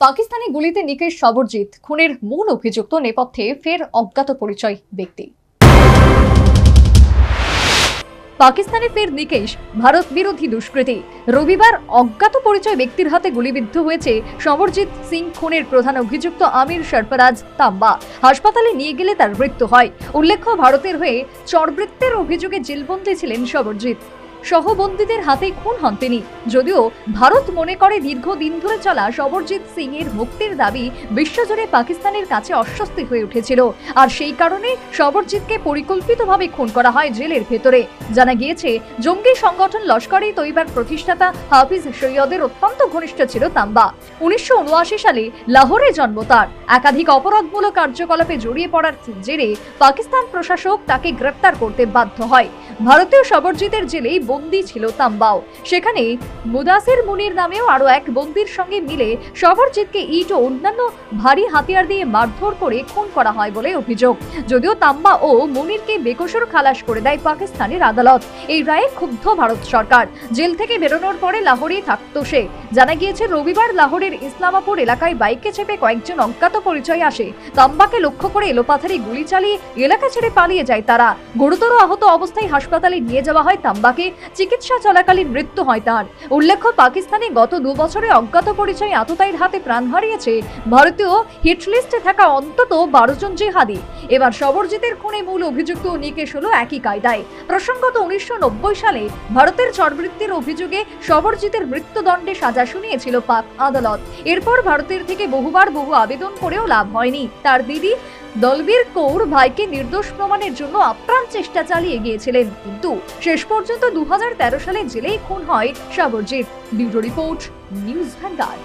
পাকিস্তানি গুলিতে নিকেশ সবরজিৎ খুনের মূল অভিযুক্ত নেপথ্যে ফের অজ্ঞাত পরিচয় ব্যক্তি। পাকিস্তানে ফের নিকেশ ভারত বিরোধী দুষ্কৃতী। রবিবার অজ্ঞাত পরিচয় ব্যক্তির হাতে গুলিবিদ্ধ হয়েছে সবরজিৎ সিং খুনের প্রধান অভিযুক্ত আমির সরফরাজ তাম্বা। হাসপাতালে নিয়ে গেলে তার মৃত্যু হয়। উল্লেখ্য, ভারতের হয়ে চরবৃত্তের অভিযোগে জেলবন্দী ছিলেন সবরজিৎ। সহবন্দীদের হাতে খুন হন তিনি। যদিও ভারত মনে করে দীর্ঘদিন ধরে চলা সবরজিৎ সিং এর মুক্তির দাবি বিশ্বজুড়ে পাকিস্তানের কাছে অস্বস্তি হয়ে উঠেছিল, আর সেই কারণে সবরজিৎকে পরিকল্পিতভাবে খুন করা হয় জেলের ভেতরে। জানা গিয়েছে, জঙ্গি সংগঠন লস্কর-ই তৈবার প্রতিষ্ঠাতা হাফিজ সৈয়দের অত্যন্ত ঘনিষ্ঠ ছিল তাম্বা। 1979 সালে লাহোরে জন্ম তার। একাধিক অপরাধমূলক কার্যকলাপে জড়িয়ে পড়ার জেরে পাকিস্তান প্রশাসক তাকে গ্রেপ্তার করতে বাধ্য হয়। ভারতীয় সবরজিতের জেলেই বন্দী ছিল তাম্বাও। সেখানে মুদাসির মুনির নামেও আরো এক বন্দীর সঙ্গে মিলে সবরজিৎকে ইট ও অন্যান্য ভারী হাতিয়ার দিয়ে মারধর করে খুন করা হয় বলে অভিযোগ। যদিও তাম্বা ও মুনিরকে বেকসুর খালাস করে দেয় পাকিস্তানের আদালত। এই রায়ে ক্ষুব্ধ ভারত সরকার। জেল থেকে বেরোনোর পরে লাহোরেই থাকতো সে। জানা গিয়েছে, রবিবার লাহোরের ইসলামাপুর এলাকায় বাইকে চেপে কয়েকজন অজ্ঞাত পরিচয় আসে। তাম্বাকে লক্ষ্য করে এলোপাথারি গুলি চালিয়ে এলাকা ছেড়ে পালিয়ে যায় তারা। গুরুতর আহত অবস্থায় হাসপাতালে নিয়ে যাওয়া হয় তাম্বাকে। চিকিৎসা চলাকালীন মৃত্যু হয় তার। উল্লেখ্য, পাকিস্তানে গত 2 বছরে অজ্ঞাত পরিচয় আততায়ীর হাতে প্রাণ হারিয়েছে ভারতীয় হিটলিস্টে থাকা অন্তত 12 জন জিহাদি। এবার সবরজিতের খুনে মূল অভিযুক্ত নিকেশ হলো একই কায়দায়। প্রসঙ্গত, 1990 সালে ভারতের চরবৃত্তির অভিযোগে সবরজিতের মৃত্যুদণ্ডে সাজা শুনিয়েছিল পাক আদালত। এরপর ভারতের থেকে বহু আবেদন করেও লাভ হয়নি। তার দিদি দলবীর কৌর ভাইকে নির্দোষ প্রমাণের জন্য আপ্রাণ চেষ্টা চালিয়ে গিয়েছিলেন, কিন্তু শেষ পর্যন্ত 2013 সালে জেলেই খুন হয় Sarabjit. Bureau report, News vanguard.